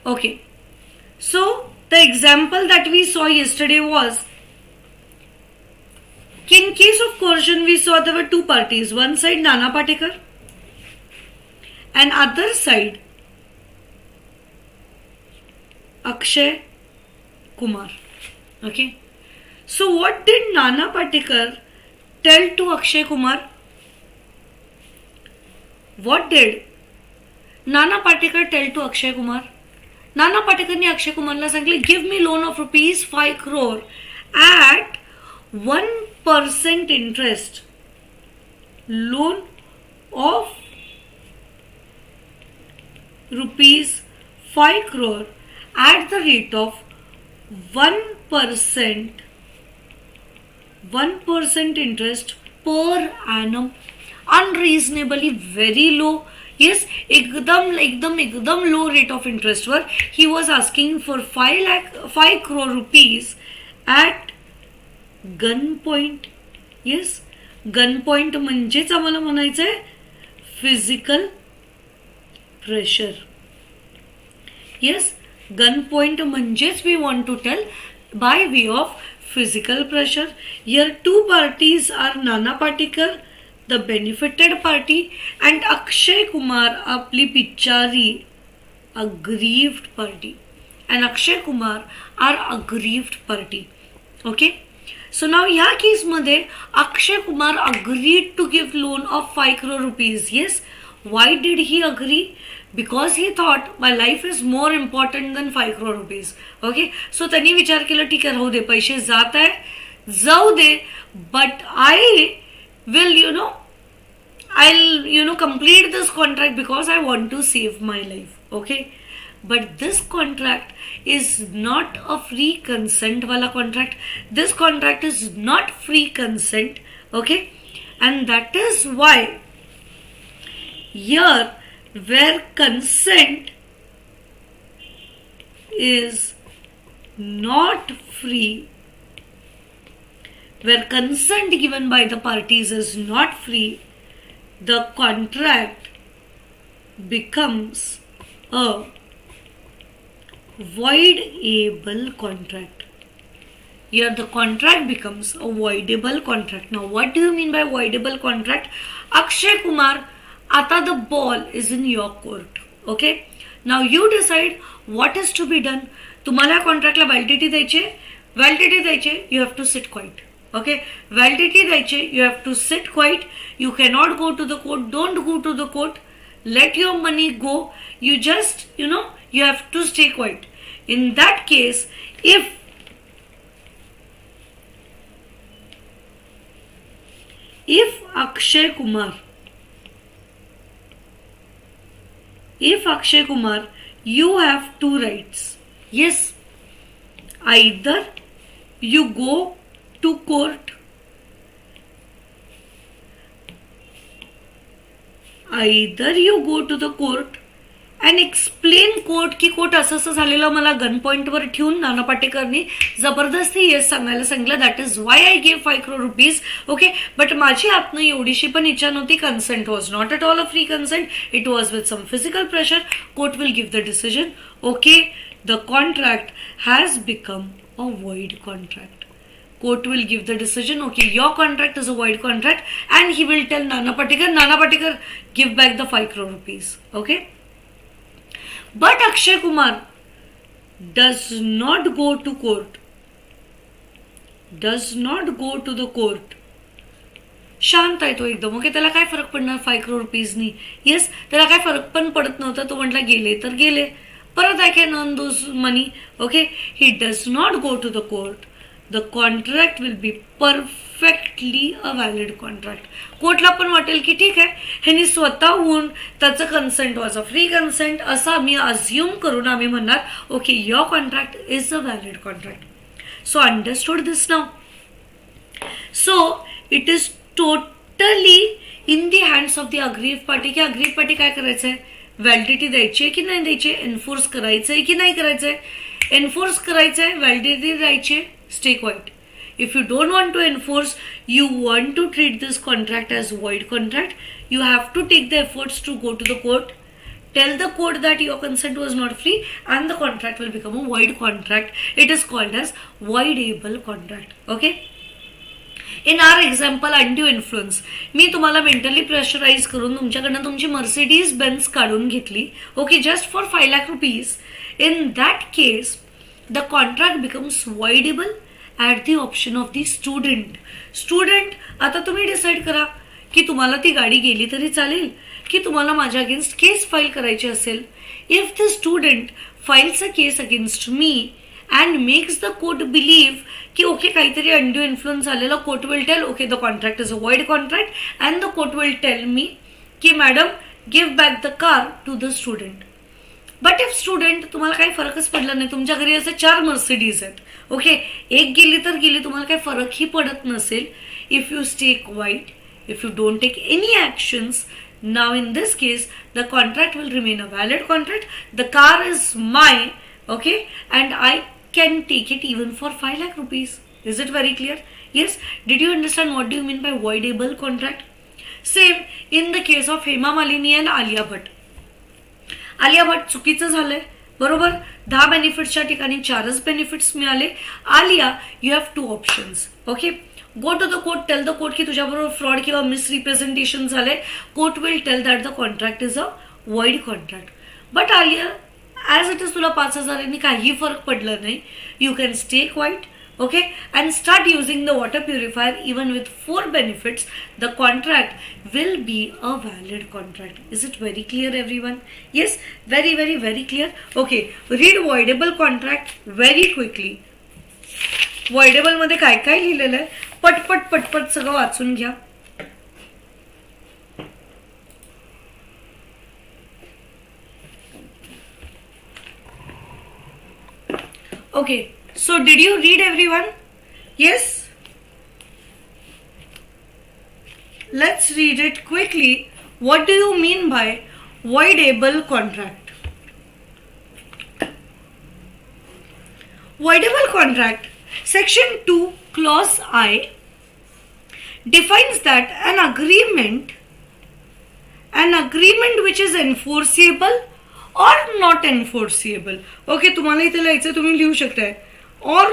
Okay. So the example that we saw yesterday was, in case of coercion, we saw there were two parties. One side Nana Patekar and other side Akshay Kumar. Okay. So what did Nana Patekar tell to Akshay Kumar? What did Nana Patekar tell to Akshay Kumar? Nana Patekarने Akshay कुमारला सांगितले, give me loan of rupees 5 crore at 1% interest. Loan of rupees 5 crore at the rate of 1% interest per annum. Unreasonably very low. Yes, एकदम low rate of interest वर he was asking for 5 crore rupees at gun point. Yes, gun point म्हणजेच आम्हाला म्हणायचं आहे physical pressure. Yes, gun point म्हणजेच we want to tell by way of physical pressure. Here two parties are Nana Patekar, the benefited party, and Akshay Kumar, आपली बिचारी aggrieved party, and Akshay Kumar are aggrieved party. Okay, so now ह्या case मध्ये Akshay Kumar agreed to give loan of 5 crore rupees. Yes, why did he agree? Because he thought my life is more important than 5 crore rupees. Okay, so त्यांनी विचार केला, ठीक आहे, राहू दे, पैसे जात आहे, जाऊ दे, but I'll complete this contract because I want to save my life. Okay, but this contract is not a free consent wala contract. This contract is not free consent. Okay, and that is why here where consent is not free, where consent given by the parties is not free, the contract becomes a voidable contract. Here the contract becomes a voidable contract. Now what do you mean by voidable contract? Akshay Kumar, आता the ball is in your court. Okay, now you decide what is to be done. तुम्हाला कॉन्ट्रॅक्टला validity द्यायचे, you have to sit quiet. Okay, validity द्यायचे, you have to sit quiet. You cannot go to the court. Don't go to the court. Let your money go. You just you have to stay quiet. In that case, if Akshay Kumar, you have two rights. Yes, either you go to court, and explain court की court असं झालेलं, मला gun पॉइंटवर ठेवून नाना पाटेकरनी जबरदस्ती yes सांगायला सांगितलं, that is why I give 5 crore rupees. Okay, but माझी आतनं एवढीशी पण इच्छा नव्हती. Consent was not at all a free consent, it was with some physical pressure. Court will give the decision. Okay, the contract has become a void contract. Court will give the decision, okay, your contract is a void contract, and he will tell Nana Patekar, give back the 5 crore rupees. Okay, but Akshay Kumar does not go to the court. शांत आहे तो एकदम. Okay, त्याला काय फरक पडणार 5 crore रुपीजनी. Yes, त्याला काय फरक पण पडत नव्हता. तो म्हटला गेले तर गेले, परत I can earn those money. Okay, he does not go to the court. The contract will be perfectly a valid contract. कोर्टला पण वाटेल की ठीक आहे, ह्यांनी स्वतःहून त्याचं consent was a free consent असं आम्ही अज्युम करून आम्ही म्हणणार, okay, your contract is a valid contract. So understood this now. So it is totally in the hands of the aggrieved party. की अग्रीव पार्टी काय करायचं आहे, व्हॅलिडिटी द्यायची आहे की नाही द्यायची, एन्फोर्स करायचं आहे की नाही करायचं आहे. एन्फोर्स करायचं आहे, व्हॅलिडिटी द्यायची, stay quiet. If you don't want to enforce, you want to treat this contract as void contract, you have to take the efforts to go to the court, tell the court that your consent was not free, and the contract will become a void contract. It is called as voidable contract. Okay. In our example undue influence, मी तुम्हाला mentally pressurise करून तुमच्याकडनं तुमची Mercedes बेन्स काढून घेतली, okay, just for 5 lakh rupees. In that case the contract becomes voidable at the option of the student. Student, आता तुम्ही डिसाईड करा की तुम्हाला ती गाडी गेली तरी चालेल की तुम्हाला माझ्या अगेन्स्ट केस फाईल करायची असेल. If the student files a case against me and makes the court believe की ओके काहीतरी अनड्यू इन्फ्लुअन्स झालेला, court will tell okay the contract is a void contract and the court will tell me की madam give back the car to the student. But if student, तुम्हाला काही फरकच पडला नाही, तुमच्या घरी असे 4 मर्सिडीज आहेत, ओके, एक गेली तर गेली, तुम्हाला काही फरकही पडत नसेल. If you stay quiet, if you don't take any actions, now in this case the contract will remain a valid contract. The car is mine, okay, and I can take it even for 5 lakh rupees. Is it very clear? Yes. Did you understand what do you mean by voidable contract? Same in the case of Hema Malini and Alia Bhatt. Alia Bhatt चुकीचं झालंय, बरोबर. 10 बेनिफिट्सच्या ठिकाणी 4च benefits मिळाले. Alia, you have 2 options, okay. Go to the court, tell the court की तुझ्याबरोबर fraud किंवा misrepresentation झाले. Court will tell that the contract is a void contract. But Alia, as it is तुला 5,000 काही फरक पडला नाही, you can stay quiet, okay, and start using the water purifier. Even with 4 benefits, the contract will be a valid contract. Is it very clear, everyone? Yes, very very very clear. Okay, read voidable contract very quickly. voidable मध्ये काय काय लिहिलेलं आहे, पटपट पटपट सगळं वाचून घ्या. Okay, so did you read, everyone? Yes? Let's read it quickly. What do you mean by voidable contract? Voidable contract, section 2 clause I defines that an agreement which is enforceable or not enforceable. Okay, तुम्हाला इथे लिहायचं, तुम्ही लिहू शकताय or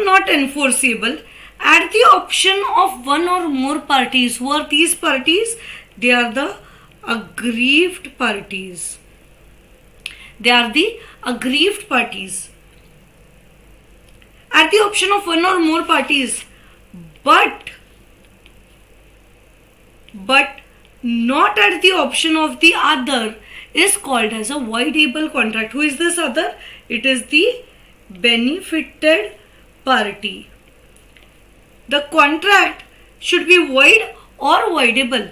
not enforceable at the option of one or more parties. Who are these parties? They are the aggrieved parties. They are the aggrieved parties. At the option of one or more parties, but not at the option of the other, is called as a voidable contract. Who is this other? It is the benefited party. The contract should be void or voidable.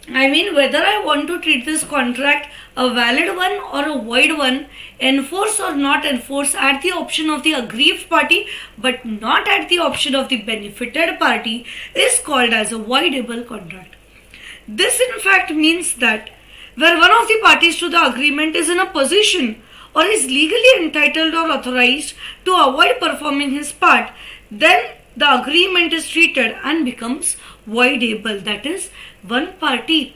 I mean, whether I want to treat this contract a valid one or a void one, enforce or not enforce at the option of the aggrieved party, but not at the option of the benefited party, is called as a voidable contract. This in fact means that where one of the parties to the agreement is in a position or is legally entitled or authorized to avoid performing his part, then the agreement is treated and becomes voidable. That is, one party,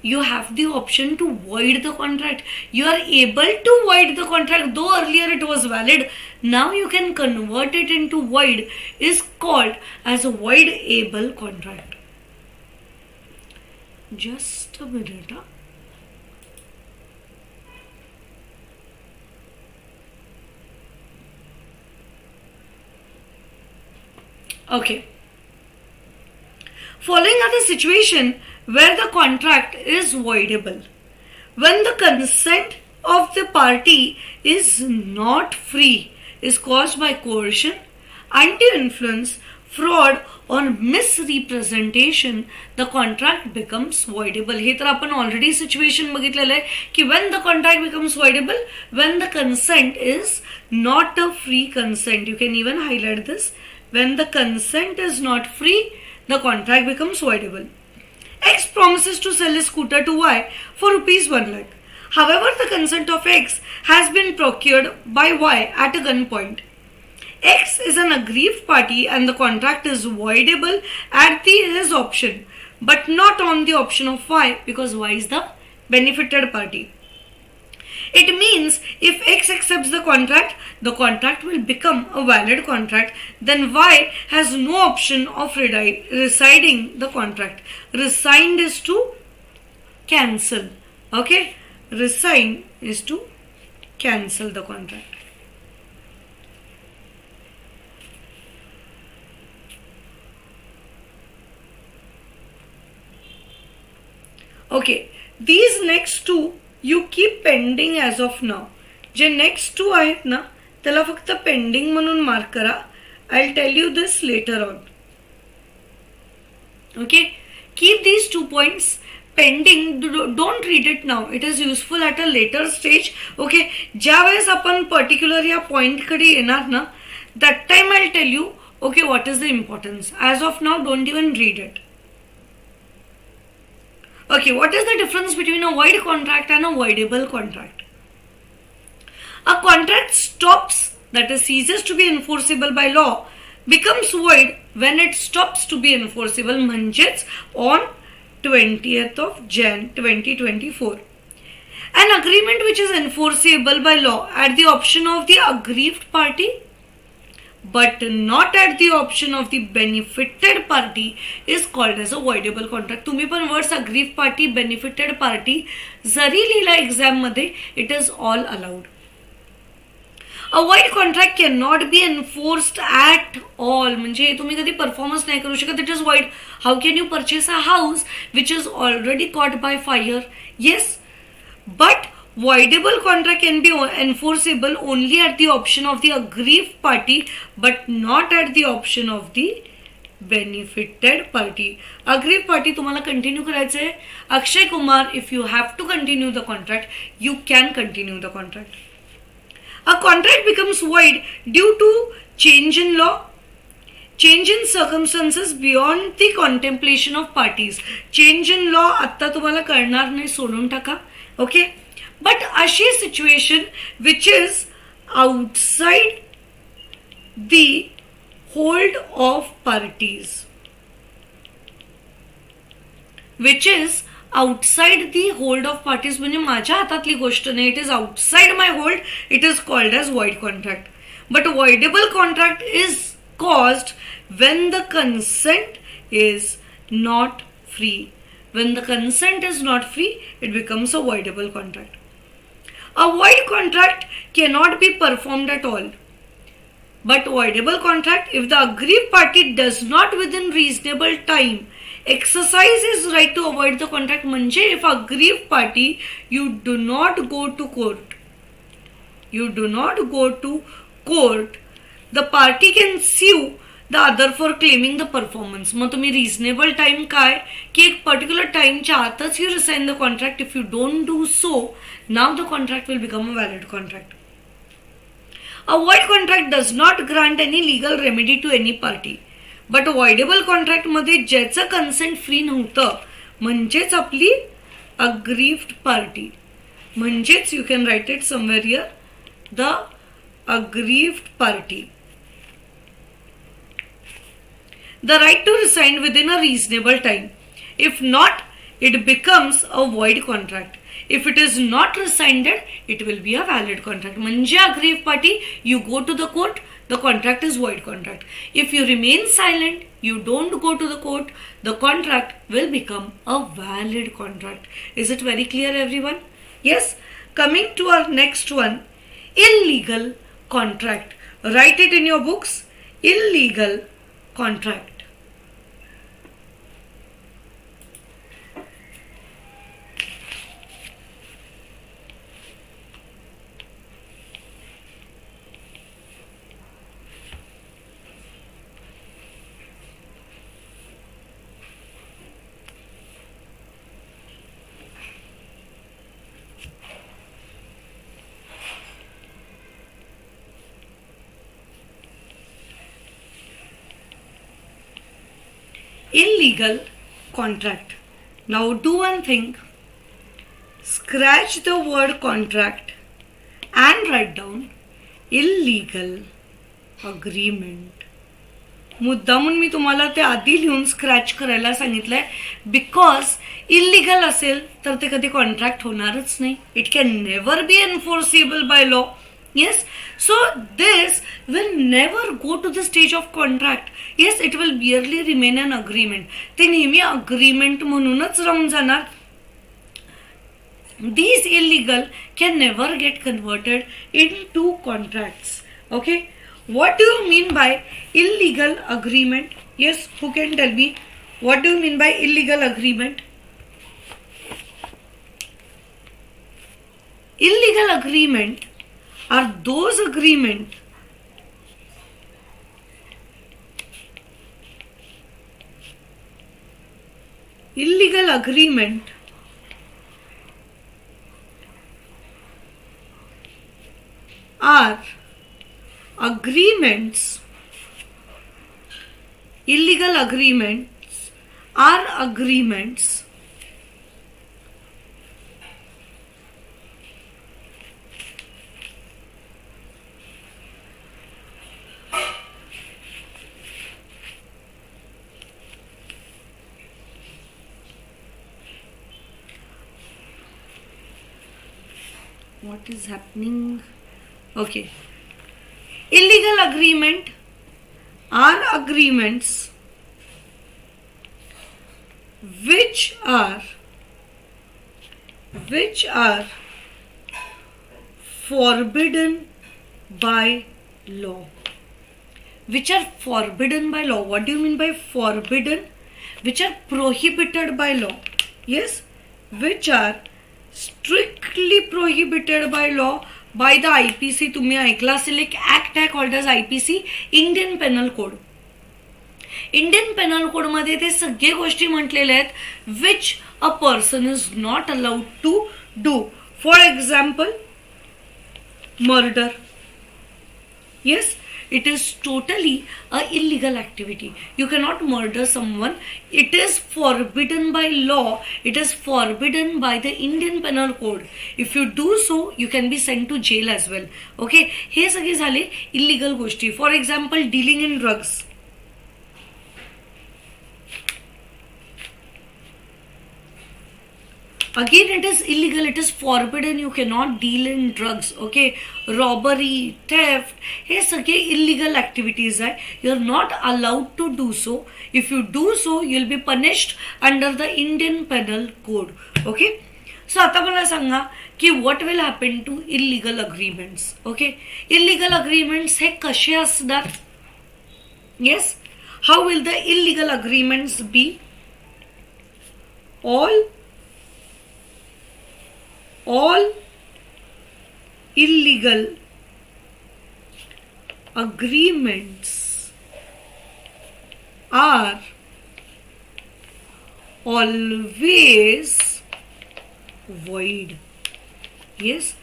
you have the option to void the contract. You are able to void the contract, though earlier it was valid. Now you can convert it into void, is called as a voidable contract. Just a minute. Okay. Following are the situation where the contract is voidable. When the consent of the party is not free, is caused by coercion, undue influence, fraud or misrepresentation, the contract becomes voidable. हे तर आपण already situation बघितलेलं आहे की when the contract becomes voidable, when the consent is not a free consent. You can even highlight this. When the consent is not free, the contract becomes voidable. X promises to sell a scooter to Y for rupees 1 lakh. However, the consent of X has been procured by Y at a gunpoint. X is an aggrieved party and the contract is voidable at his option, but not on the option of Y, because Y is the benefited party. It means if X accepts the contract will become a valid contract. Then Y has no option of residing the contract. Resigned is to cancel. Okay? Resign is to cancel the contract. Okay, these next two you keep pending as of now. J next two आहेत ना त्याला फक्त pending म्हणून mark करा. I'll tell you this later on. Okay, keep these 2 points pending. Don't read it now. It is useful at a later stage. Okay, ज्यावेळेस आपण particular या point कडे येणार ना, that time I'll tell you okay what is the importance. As of now don't even read it. Okay, what is the difference between a void contract and a voidable contract? A contract stops, that is ceases to be enforceable by law, becomes void when it stops to be enforceable, म्हणजेच on 20th of Jan 2024. An agreement which is enforceable by law at the option of the aggrieved party but not at the option of the benefited party is called as a voidable contract. तुम्ही पण words aggrieved party, benefited party जरी लिहिला exam मध्ये, it is all allowed. A void contract cannot be enforced at all. म्हणजे तुम्ही कधी performance नाही करू शकत. It is void. How can you purchase a house which is already caught by fire? Yes, but voidable contract can be enforceable only at the option of the aggrieved party but not at the option of the benefited party. Aggrieved party तुम्हाला continue करायचं आहे. Akshay Kumar, if you have to continue the contract, you can continue the contract. A contract becomes void due to change in law, change in circumstances beyond the contemplation of parties. Change in law आता तुम्हाला कळणार नाही, सोडून टाका. Okay, but अशी situation which is outside the hold of parties, which is outside the hold of parties, म्हणजे माझ्या हातातली गोष्ट नाही, it is outside my hold, it is called as void contract. But voidable contract is caused when the consent is not free. When the consent is not free, it becomes a voidable contract. A void contract cannot be performed at all. But voidable contract, if the aggrieved party does not within reasonable time exercise his right to avoid the contract, म्हणजे if aggrieved party, you do not go to court. You do not go to court. The party can sue the other for claiming the performance. मग तुम्ही reasonable time काय की एक particular time च्या आतच you resign the contract. If you don't do so, now the contract will become a valid contract. A void contract does not grant any legal remedy to any party. But voidable contract मध्ये ज्याचं consent free नव्हतं म्हणजेच आपली aggrieved party, म्हणजेच you can write it somewhere here, the aggrieved party. The right to resign within a reasonable time. If not, it becomes a void contract. If it is not resigned, it will be a valid contract. म्हणजे aggrieved party, you go to the court, the contract is void contract. If you remain silent, you don't go to the court, the contract will become a valid contract. Is it very clear, everyone? Yes. Coming to our next one, illegal contract. Write it in your books. Illegal contract. Illegal contract. Now do one thing. Scratch the word contract and write down illegal agreement. मुद्दामून मी तुम्हाला ते आधी लिहून scratch करायला सांगितलंय, because illegal असेल तर ते कधी कॉन्ट्रॅक्ट होणारच नाही. It can never be enforceable by law. Yes, so this will never go to the stage of contract. Yes, it will merely remain an agreement. ते नेहमी agreement म्हणूनच राहून जाणार. These illegal can never get converted into contracts. Okay, what do you mean by illegal agreement? Yes, who can tell me what do you mean by illegal agreement? Illegal agreement are those agreement illegal agreement are agreements illegal agreements are agreements what is happening. Okay, illegal agreement are agreements which are forbidden by law. Which are forbidden by law. What do you mean by forbidden? Which are prohibited by law. Yes, which are strictly prohibited by law by the IPC. तुम्ही ऐकला असेल एक act आहे called as IPC, Indian penal code. Indian penal code मध्ये ते सगळे गोष्टी म्हटलेल्या आहेत which a person is not allowed to do. For example murder. Yes, it is totally a illegal activity. You cannot murder someone. It is forbidden by law. It is forbidden by the Indian Penal Code. If you do so, you can be sent to jail as well. Okay, हे सगळे झाले illegal गोष्टी. For example, dealing in drugs. Again, it is illegal, it is forbidden, you cannot deal in drugs. Okay, robbery, theft, हे सगळे illegal activities आहे. You are not allowed to do so. If you do so, you will be punished under the Indian Penal Code. Okay, so आता मला सांगा की what will happen to illegal agreements. Okay, illegal agreements हे कसे असणार. Yes, how will the illegal agreements be? All illegal agreements are always void. Yes,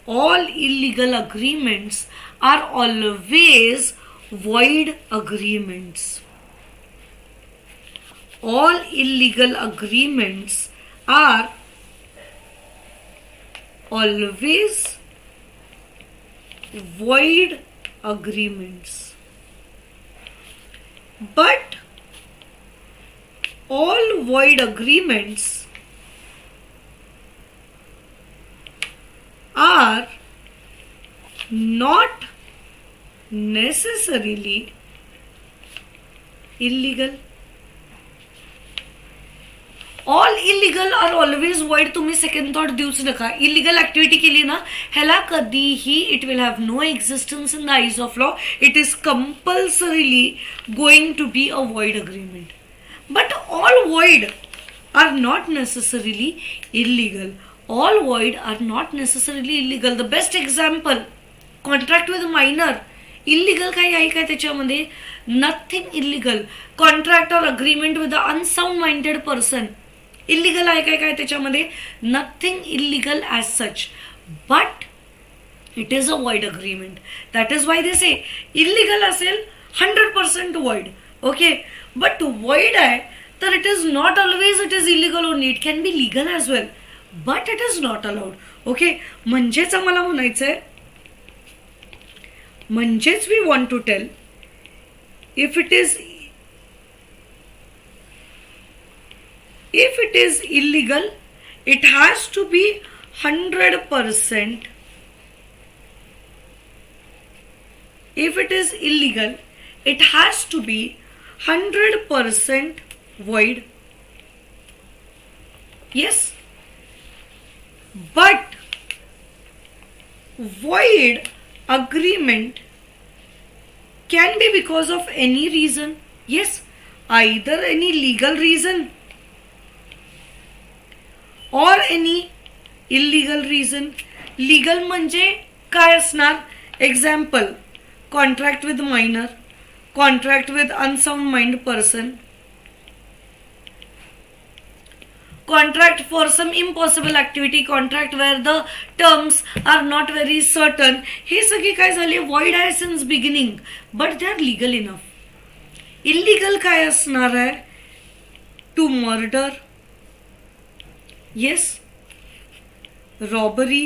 all illegal agreements are always void agreements. All illegal agreements are always void agreements. But all void agreements are not necessarily illegal. All illegal are always void. तुम्ही second thought देऊच नका. Illegal activity केली ना ह्याला कधीही it will have no existence in the eyes of law. It is compulsorily going to be a void agreement. But all void are not necessarily illegal. All void are not necessarily illegal. The best example, contract with minor. Illegal काही आहे काय त्याच्यामध्ये? Nothing illegal. Contract or agreement with a unsound minded person. Illegal आहे काय काय त्याच्यामध्ये? Nothing illegal as such, but it is a void agreement. That is why they say illegal असेल 100% void. Okay, but void आहे तर it is not always it is illegal only. It can be legal as well, but it is not allowed. Okay, म्हणजेच आम्हाला म्हणायचंय म्हणजेच we want to tell if it is illegal, it has to be 100%. If it is illegal, it has to be 100% void. Yes, but void agreement can be because of any reason. Yes, either any legal reason or any illegal reason. Legal म्हणजे काय असणार? Example, contract with minor, contract with unsound mind person, contract for some impossible activity, contract where the terms are not very certain. हे सगळे काय झाले? void आहे since beginning, but they are legal enough. Illegal काय असणार आहे? To murder, yes, robbery,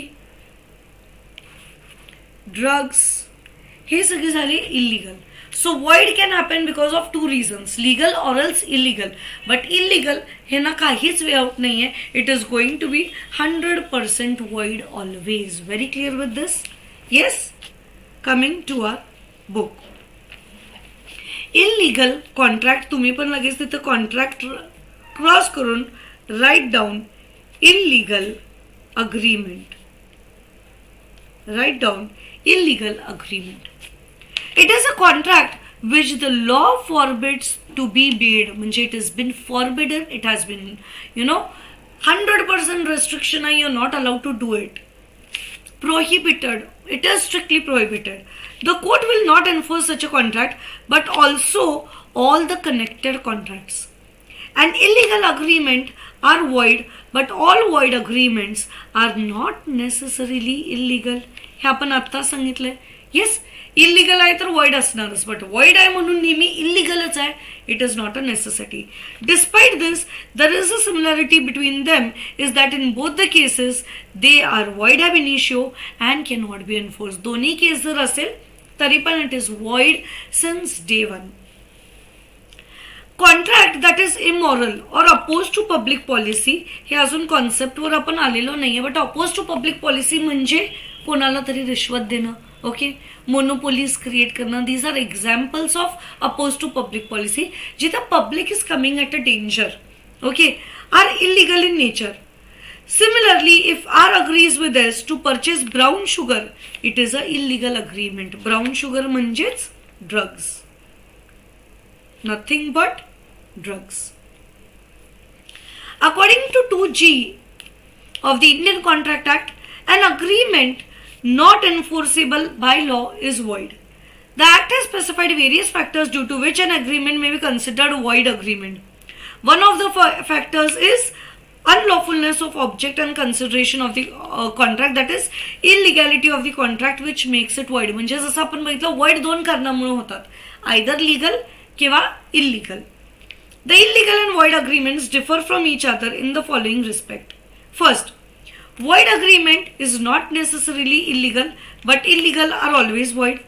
drugs, हे सगळे झाले illegal. So void can happen because of two reasons, legal or else illegal. But illegal हे ना काहीच way out नाही आहे. It is going to be 100% void always. Very clear with this? Yes? Coming to our book. Illegal contract, तुम्ही पण लगेच तिथे contract cross करून write down illegal agreement. Write down illegal agreement. It is a contract which the law forbids to be made. म्हणजे it has been forbidden, it has been, 100% restriction, and you're not allowed to do it. Prohibited, it is strictly prohibited. The court will not enforce such a contract, but also all the connected contracts. An illegal agreement are void, but all void agreements are not necessarily illegal. हे आपण आता सांगितलंय. Yes, illegal आहे तर void असणारच, but void आहे म्हणून नेहमी illegalच आहे. It is not a necessity. Despite this, there is a similarity between them is that in both the cases they are void ab initio and cannot be enforced. दोन्ही case जर असेल तरी पण it is void since day one. Contract that is immoral or opposed to public policy, हे अजून कॉन्सेप्टवर आपण आलेलो नाहीये, but opposed to public policy म्हणजे कोणाला तरी रिश्वत देणं, ओके, मोनोपोलीज क्रिएट करणं. These are examples of oppose to public policy, जिथे public is coming at a danger, okay, are illegal in nature. Similarly, if R agrees with us to purchase brown sugar, it is a illegal agreement. Brown sugar म्हणजेच drugs, nothing but drugs. According to 2G of the Indian Contract Act, an agreement not enforceable by law is void. The Act has specified various factors due to which an agreement may be considered a void agreement. One of the factors is unlawfulness of object and consideration of the contract, that is illegality of the contract which makes it void. म्हणजे जसं आपण बघितलं void दोन कारणामुळे होतात, either legal किंवा illegal. The illegal and void agreements differ from each other in the following respect. First, void agreement is not necessarily illegal, but illegal are always void.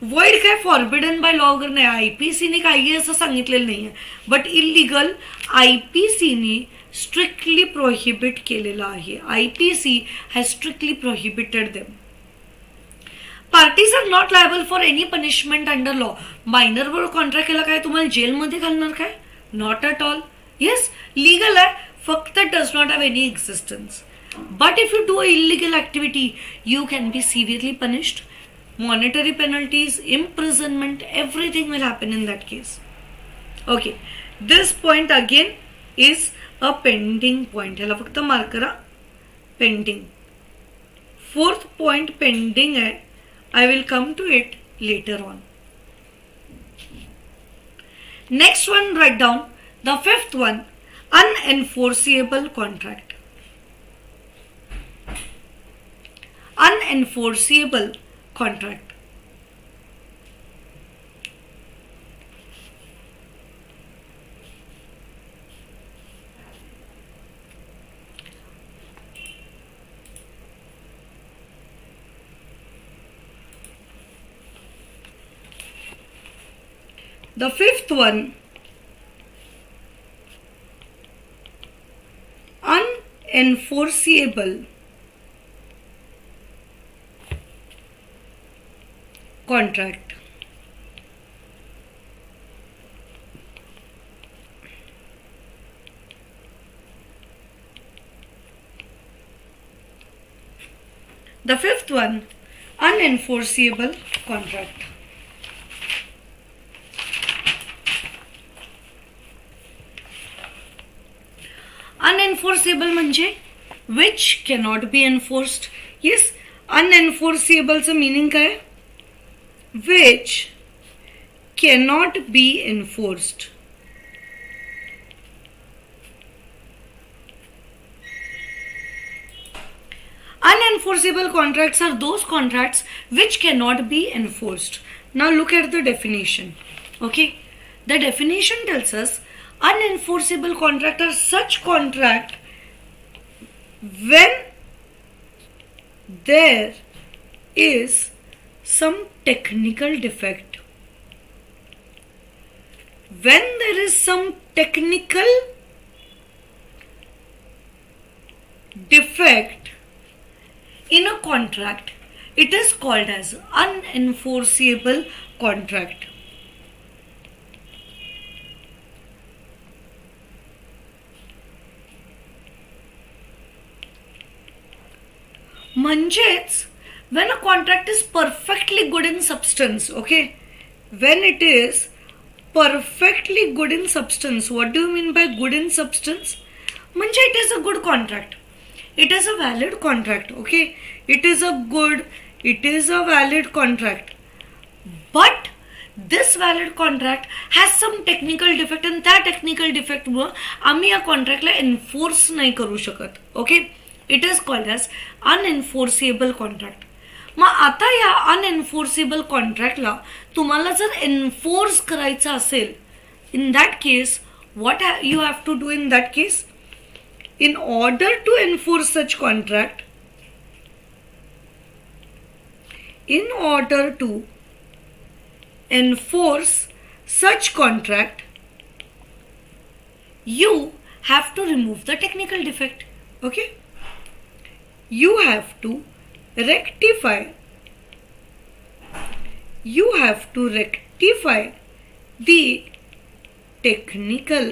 Void काय forbidden by law वगैरे नाही, IPC ने काही असं सांगितलेलं नाहीये, but illegal IPC ने strictly prohibit केलेलं आहे. IPC has strictly prohibited them. Parties are not liable for any punishment under law. Minor वर कॉन्ट्रॅक्ट केला काय तुम्हाला जेलमध्ये घालणार काय? Not at all. Yes, legal आहे, फक्त does not have any existence. But if you do a illegal activity, you can be severely punished. Monetary penalties, imprisonment, everything will happen in that case. Okay, this point again is a pending point. ह्याला फक्त mark करा, pending. Fourth point pending है. I will come to it later on. Next one, write down the fifth one, unenforceable contract. Unenforceable contract. The fifth one, unenforceable contract. The fifth one, unenforceable contract. Unenforceable म्हणजे which cannot be enforced. Yes, unenforceable चं meaning काय? Which cannot be enforced. Unenforceable contracts are those contracts which cannot be enforced. Now look at the definition. Okay, the definition tells us unenforceable contract are such contract when there is some technical defect. When there is some technical defect in a contract, it is called as unenforceable contract. म्हणजेच when a contract is perfectly good in substance, okay, when it is perfectly good in substance, what do you mean by good in substance? म्हणजे it is a good contract, it is a valid contract, okay, it is a valid contract, but this valid contract has some technical defect and त्या technical defect मुळे आम्ही या contractला enforce नाही करू शकत. Okay, it is called as unenforceable contract. मग आता या unenforceable contractला तुम्हाला जर enforce करायचं असेल, in that case what you have to do in that case? In order to enforce such contract, in order to enforce such contract, you have to remove the technical defect. Okay, you have to rectify the technical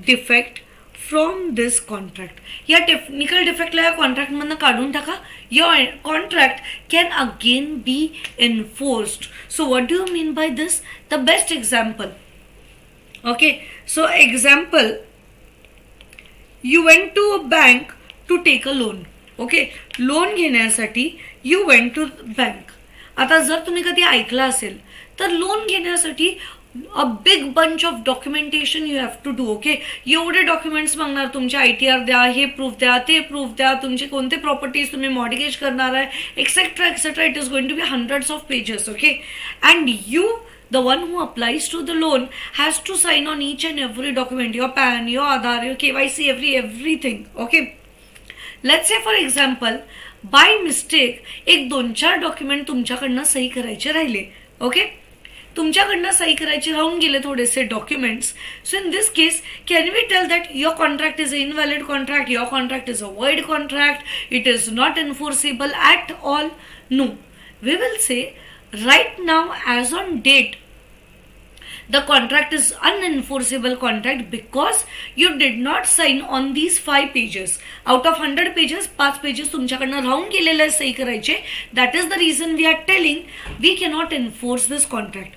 defect from this contract. या technical डिफेक्टला या contract मधनं काढून टाका. Your contract can again be enforced. So what do you mean by this? The best example. Okay, so example, you went to a bank to take a loan. Okay, loan घेण्यासाठी you went to bank. आता जर तुम्ही कधी ऐकलं असेल तर loan घेण्यासाठी a big bunch of documentation you have to do. Okay, एवढे डॉक्युमेंट्स मागणार, तुमचे ITR द्या, हे प्रूफ द्या, ते प्रूफ द्या, तुमचे कोणते प्रॉपर्टीज तुम्ही मॉर्गेज करणार आहे, etcetera etcetera. It is going to be hundreds of pages. Okay, and you, the one who applies to the loan, has to sign on each and every document, your PAN, your Aadhaar, your KYC, everything. Okay, let's say for example by mistake एक 2-4 document तुमच्याकडनं सही करायचे राहिले. Okay, तुमच्याकडनं सही करायचे राहून गेले थोडेसे documents. So in this case can we tell that your contract is a invalid contract, your contract is a void contract, it is not enforceable at all? No, we will say right now as on date the contract is unenforceable contract because you did not sign on these 5 pages. Out of 100 pages, 5 pages तुमच्याकडनं राहून गेलेले आहे सही करायचे. That is the reason we are telling we cannot enforce this contract.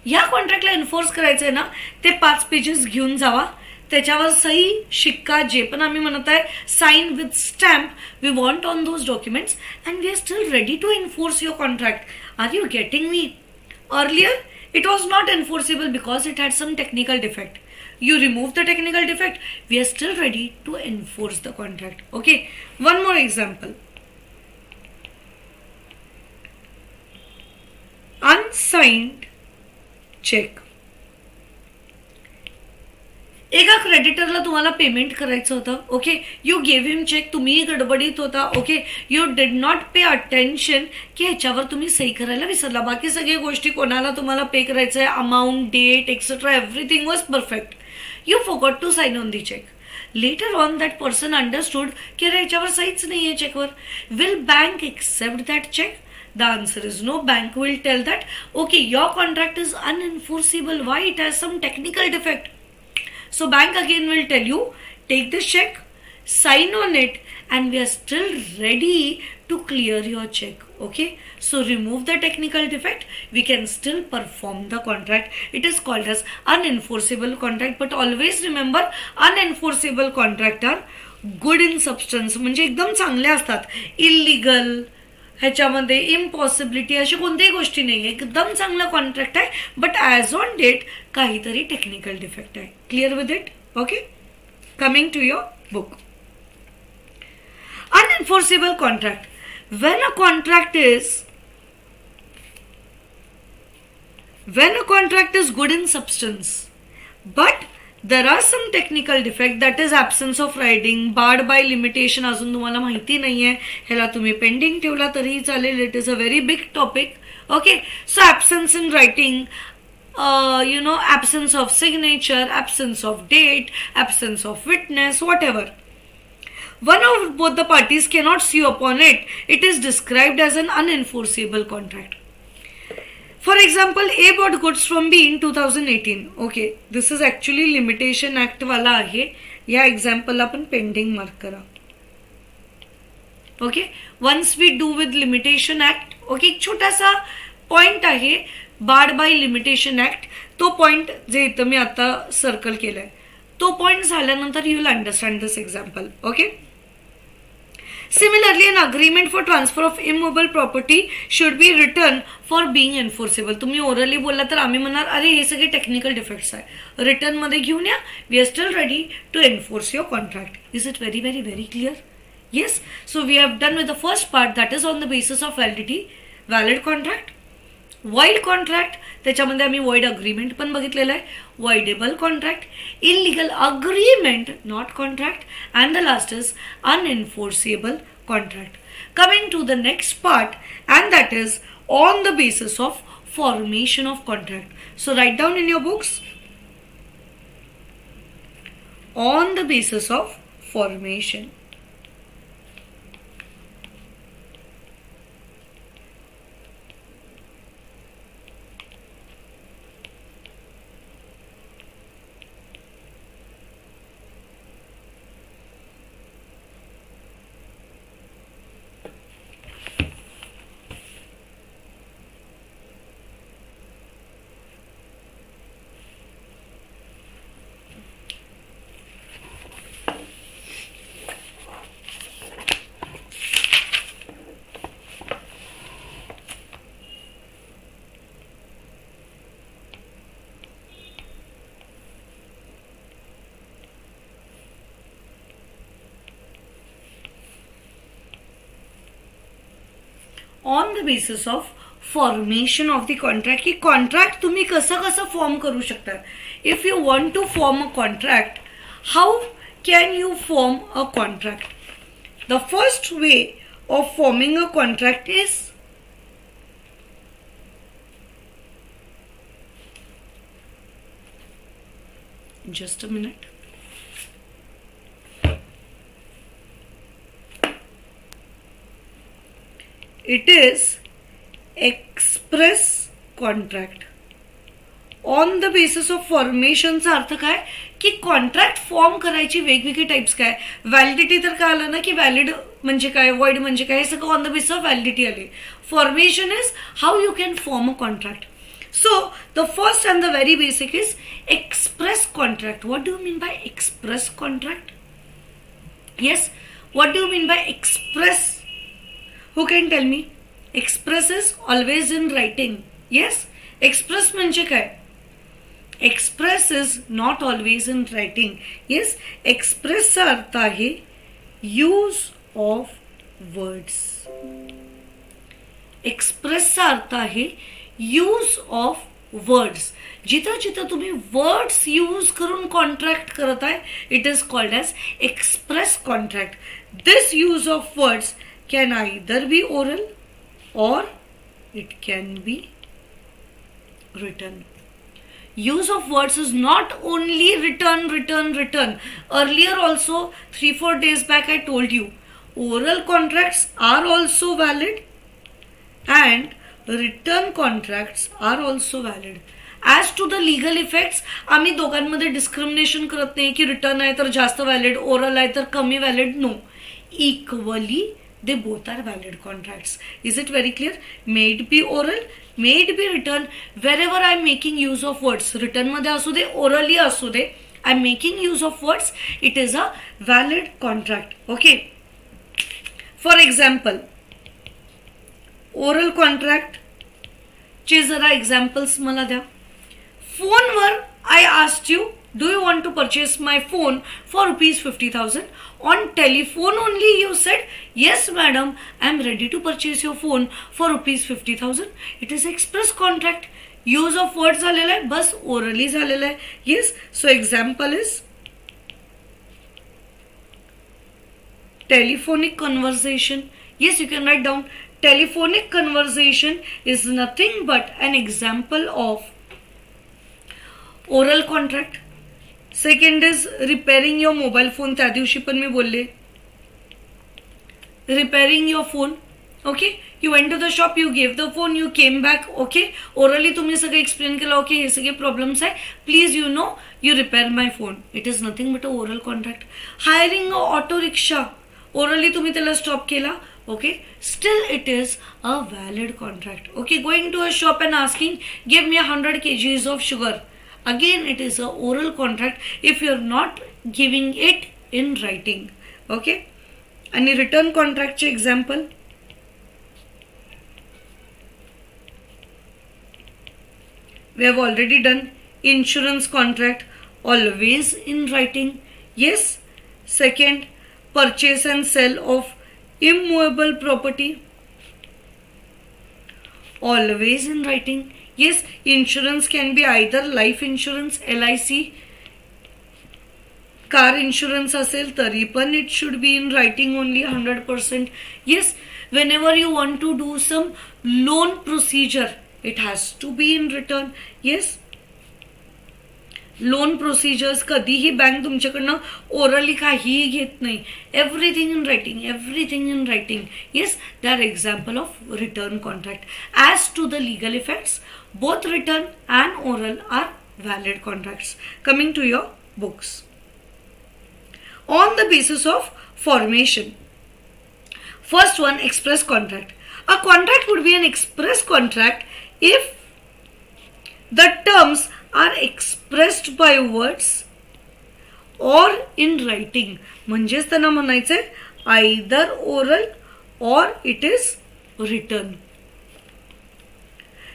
या कॉन्ट्रॅक्टला enforce करायचं आहे ना, ते 5 पेजेस घेऊन जावा, त्याच्यावर सही शिक्का जे पण आम्ही म्हणत आहे, sign with stamp we want on those documents and we are still ready to enforce your contract. Are you getting me? Earlier it was not enforceable because it had some technical defect. You remove the technical defect, we are still ready to enforce the contract. Okay, one more example. Unsigned check. एका क्रेडिटरला तुम्हाला payment करायचं होतं, okay, you gave him cheque, तुम्हीही गडबडीत होता, okay, you did not pay attention की ह्याच्यावर तुम्ही सही करायला विसरला, बाकी सगळी गोष्टी कोणाला तुम्हाला पे करायचं आहे, amount, date, etcetera, everything was perfect, you forgot to sign on the cheque. Later on that person understood की अरे ह्याच्यावर सहीच नाही आहे चेकवर. Will bank accept that cheque? The answer is no. Bank will tell that, okay, your contract is unenforceable. Why? It has some technical defect. So bank again will tell you, take this check, sign on it, and we are still ready to clear your check. Okay, so remove the technical defect, we can still perform the contract. It is called as unenforceable contract. But always remember, unenforceable contract are good in substance, म्हणजे एकदम चांगले असतात. Illegal, ह्याच्यामध्ये impossibility अशी कोणत्याही गोष्टी नाही आहे, एकदम चांगला कॉन्ट्रॅक्ट आहे, बट ॲज ऑन डेट काहीतरी टेक्निकल डिफेक्ट आहे. Clear with it? Okay, coming to your book. Unenforceable contract. when a contract is good in substance but there are some technical defect, that is absence of writing, barred by limitation, अजून तुम्हाला माहिती नाही आहे, ह्याला तुम्ही pending ठेवला तरीही चालेल, it is a very big topic. Okay, so absence in writing, absence of signature, absence of date, absence of witness, whatever. One or both the parties cannot sue upon it. It is described as an unenforceable contract. For example, A bought goods from B in 2018. Okay, this is actually limitation act वाला आहे. या example आपण pending mark करा. Okay, once we do with limitation act, okay, एक छोटासा point आहे barred by limitation act. तो point जे इथं मी आता सर्कल केलाय, तो पॉइंट झाल्यानंतर you will understand this example. Okay. Similarly, an agreement for transfer of immobile property should be written for being enforceable. तुम्ही ओरली बोलला तर आम्ही म्हणणार अरे हे सगळे टेक्निकल डिफेक्ट्स आहे, रिटर्न मध्ये घेऊन या, we are still ready to enforce your contract. Is it very very very clear? Yes. So we have done with the first part, that is on the basis of validity. Valid contract, void contract, त्याच्यामध्ये आम्ही void agreement पण बघितलेलं आहे, voidable contract, illegal agreement not contract, and the last is unenforceable contract. Coming to the next part, and that is on the basis of formation of contract. So write down in your books, on the basis of formation. On the basis of formation of the contract, की contract तुम्ही कसं कसं form करू शकता. If you want to form a contract, how can you form a contract? The first way of forming a contract is just a minute. It is express contract. On the basis of फॉर्मेशनचा अर्थ काय की contract form करायची वेगवेगळी types काय. Validity तर काय आलं ना की व्हॅलिड म्हणजे काय, वॉइड म्हणजे काय, हे सगळं on the basis of validity आले. Formation is how you can form a contract. So the first and the very basic is express contract. What do you mean by express contract? Yes, what do you mean by express? Who can tell me? Express is always in writing. Yes, express म्हणजे काय? Express is not always in writing. Yes, express चा अर्थ आहे use of words. Express चा अर्थ आहे use of words. जिथं जिथं तुम्ही words use करून कॉन्ट्रॅक्ट करत आहे, it is called as express contract. This use of words can either be oral or it can be written. Use of words is not only written. Earlier also 3-4 days back I told you oral contracts are also valid and written contracts are also valid. As to the legal effects, आम्ही दोघांमध्ये discrimination करत नाही की return आहे तर जास्त valid, oral आहे तर कमी valid. No, equally they both are valid contracts. Is it very clear? May it be oral, may it be written. Wherever I am making use of words, written मध्ये असू दे, orally असू दे, I am making use of words, it is a valid contract. Okay. For example, oral contract चे जरा examples मला द्या. फोनवर I asked you, do you want to purchase my phone for rupees 50,000? On telephone only you said, yes madam, I am ready to purchase your phone for rupees 50,000. It is express contract. Use of words झालेला आहे, बस orally झालेला आहे. Yes, so example is telephonic conversation. Yes, you can write down. Telephonic conversation is nothing but an example of oral contract. Second is repairing your mobile phone. त्या दिवशी पण मी बोलले repairing your phone. Okay, you went to the shop, you gave the phone, you came back. Okay, orally तुम्ही सगळं explain केलं. Okay, हे सगळे प्रॉब्लेम्स आहे, please you know you repair my phone. It is nothing but a oral contract. Hiring a auto rickshaw, orally तुम्ही त्याला stop केला. Okay, still it is a valid contract. Okay, going to a shop and asking, give me 100 kgs of sugar. Again, it is a oral contract if you are not giving it in writing. Okay, and return contract example. We have already done. Insurance contract, always in writing. Yes. Second, purchase and sell of immovable property, always in writing. Yes, insurance can be either life insurance, LIC, car insurance असेल तरी पण it should be in writing only 100%. Yes, whenever you want to do some loan procedure, it has to be in written. Yes, loan procedures कधीही bank तुमच्याकडनं orally काहीही घेत नाही. Everything in writing, everything in writing. Yes, they are example of written contract. As to the legal effects, both written and oral are valid contracts. Coming to your books. On the basis of formation, first one, express contract. A contract would be an express contract if the terms are expressed by words or in writing. म्हणजेच त्यांना म्हणायचंय either oral or it is written.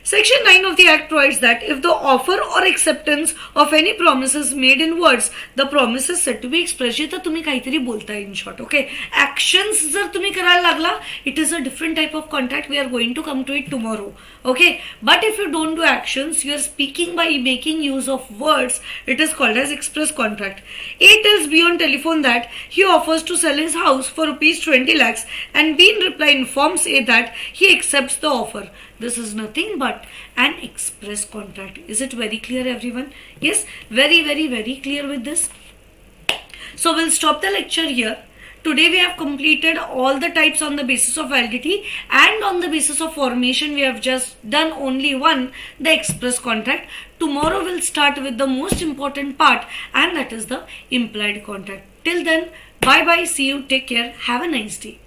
Section 9 of the Act provides that if the offer or acceptance of any promises made in words, the promise is said to be expressed. जिथं तुम्ही काहीतरी बोलताय in short. Okay, actions जर तुम्ही करायला लागला, it is a different type of contract. We are going to come to it tomorrow. Okay, but if you don't do actions, you are speaking by making use of words, it is called as express contract. A tells B on telephone that he offers to sell his house for rupees 20 lakhs and B in reply informs A that he accepts the offer. This is nothing but an express contract. Is it very clear, everyone? Yes, very, very, very clear with this. So we'll stop the lecture here. Today we have completed all the types on the basis of validity, and on the basis of formation we have just done only one, the express contract. Tomorrow we'll start with the most important part, and that is the implied contract. Till then, bye bye, see you, take care, have a nice day.